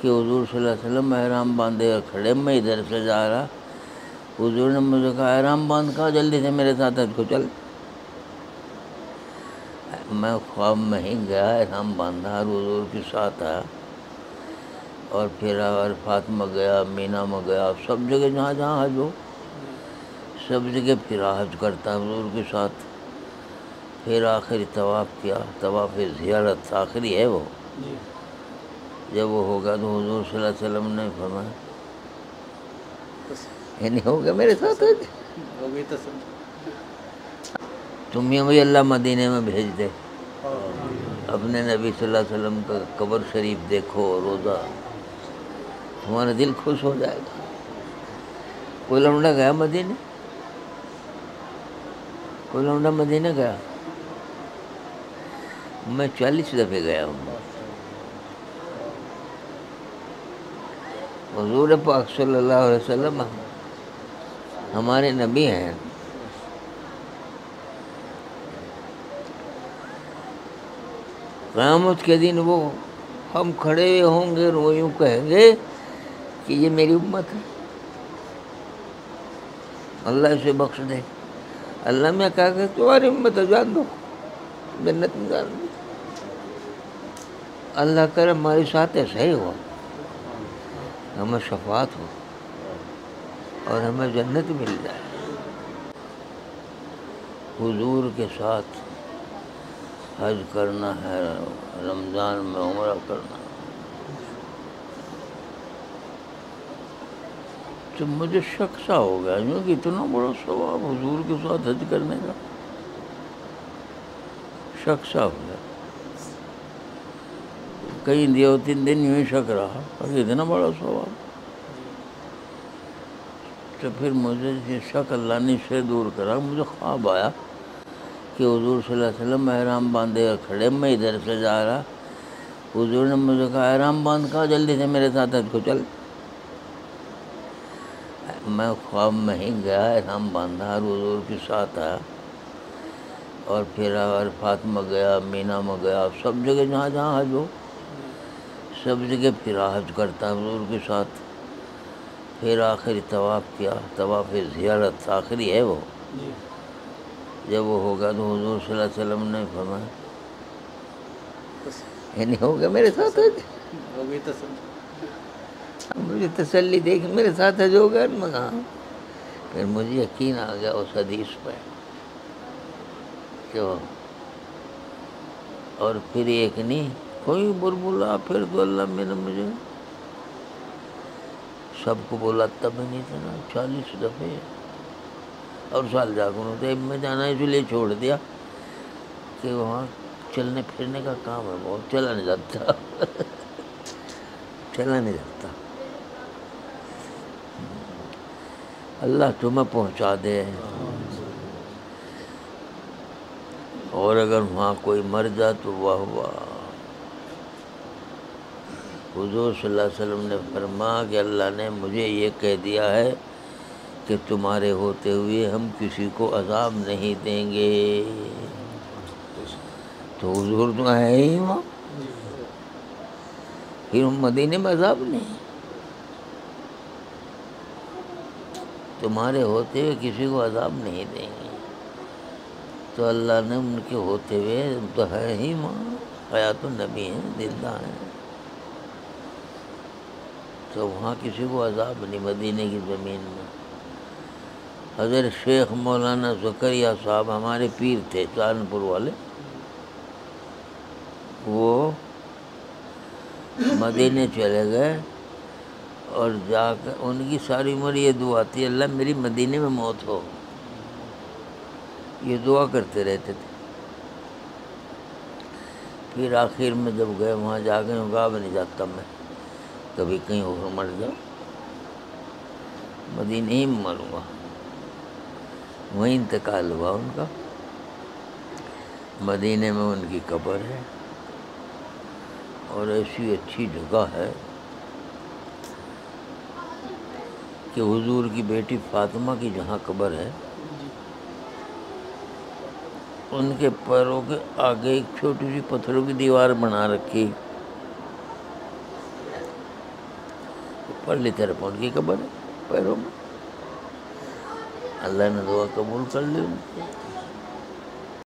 کہ حضور صلی اللہ علیہ وسلم احرام باندھے اور کھڑے، میں ادھر سے جا رہا، حضور نے مجھے کہا احرام باندھ کہا، جلدی سے میرے ساتھ حج کو چل۔ میں خواب میں ہی گیا، احرام باندھا اور حضور کے ساتھ آیا، اور پھر عرفات میں گیا، مینا میں گیا، سب جگہ جہاں جہاں حج ہو سب جگہ پھرا، حج کرتا حضور کے ساتھ۔ پھر آخری طواف کیا، طواف زیارت آخری ہے وہ، جب وہ ہوگا تو حضور صلی اللہ علیہ وسلم نے فرمایا یعنی ہو گیا میرے ساتھ حج، تمہیں مجھے اللہ مدینے میں بھیج دے، اپنے نبی صلی اللہ علیہ وسلم کا قبر شریف دیکھو، روزہ، تمہارا دل خوش ہو جائے گا۔ کوئی لونڈا گیا مدینے؟ کوئی لونڈا مدینے گیا؟ میں 40 دفعے گیا ہوں۔ حضور پاک صلی اللہ علیہ وسلم ہمارے نبی ہیں، قیامت کے دن وہ ہم کھڑے ہوں گے، وہ یوں کہیں گے کہ یہ میری امت ہے، اللہ اسے بخش دے۔ اللہ میں کہا کہ تمہاری امت ہے، جان دو، جنت میں جان دو۔ اللہ کرے ہمارے ساتھ ایسا ہی ہوا، ہمیں شفاعت ہو اور ہمیں جنت مل جائے، حضور کے ساتھ حج کرنا ہے، رمضان میں عمرہ کرنا۔ تو مجھے شک سا ہو گیا کہ اتنا بڑا ثواب حضور کے ساتھ حج کرنے کا، شک سا ہو گیا۔ کئی 2-3 دن یوں ہی شک رہا کہ اتنا بڑا ثواب۔ تو پھر مجھے یہ شک اللہ نے سے دور کرا، مجھے خواب آیا کہ حضور صلی اللہ علیہ وسلم احرام باندھے اور کھڑے، میں ادھر سے جا رہا، حضور نے مجھے کہا احرام باندھ کہا، جلدی سے میرے ساتھ حج کو چل۔ میں خواب میں ہی گیا، احرام باندھا اور حضور کے ساتھ آیا، اور پھر عرفات میں گیا، مینا میں گیا، سب جگہ جہاں جہاں حج ہو سب جگہ پھرا، حج کرتا حضور کے ساتھ۔ پھر آخری طواف کیا، طواف زیارت آخری ہے وہ، جب وہ ہوگا تو حضور صلی اللہ علیہ وسلم نے فرمایا یعنی ہو گیا میرے ساتھ حج، مجھے تسلی دے کہ میرے ساتھ حج ہوگا۔ میں کہا پھر مجھے یقین آ گیا اس حدیث پہ کہ اور پھر ایک نہیں کوئی بربلا، پھر تو اللہ میں نے مجھے سب کو بولا تب نہیں تھا نا، 40 دفعے اور سال جاگن ہوتے میں جانا، اس لیے چھوڑ دیا کہ وہاں چلنے پھرنے کا کام ہے، بہت چلا نہیں جاتا چلا نہیں جاتا۔ اللہ تمہیں پہنچا دے، اور اگر وہاں کوئی مر جائے تو واہ واہ۔ حضور صلی اللہ علیہ وسلم نے فرمایا کہ اللہ نے مجھے یہ کہہ دیا ہے کہ تمہارے ہوتے ہوئے ہم کسی کو عذاب نہیں دیں گے۔ تو حضور تو ہے ہی وہاں، پھر مدینے میں عذاب نہیں، تمہارے ہوتے ہوئے کسی کو عذاب نہیں دیں گے۔ تو اللہ نے ان کے ہوتے ہوئے تو ہے ہی وہاں، حیات النبی ہیں، زندہ ہیں، تو وہاں کسی کو عذاب نہیں، مدینے کی زمین میں۔ حضرت شیخ مولانا زکریا صاحب ہمارے پیر تھے سہارنپور والے، وہ مدینے چلے گئے اور جا کر ان کی ساری عمر یہ دعا تھی، اللہ میری مدینے میں موت ہو، یہ دعا کرتے رہتے تھے۔ پھر آخر میں جب گئے وہاں جا کے کہا میں نہیں جاتا، میں کبھی کہیں اور مر جاؤ، مدینے ہی میں مروں گا۔ وہیں انتقال ہوا ان کا، مدینے میں ان کی قبر ہے، اور ایسی اچھی جگہ ہے کہ حضور کی بیٹی فاطمہ کی جہاں قبر ہے، ان کے پیروں کے آگے ایک چھوٹی سی پتھروں کی دیوار بنا رکھی، پرلی طرف ان کی قبر ہے پیروں میں. اللہ نے دعا قبول کر لی ان کی.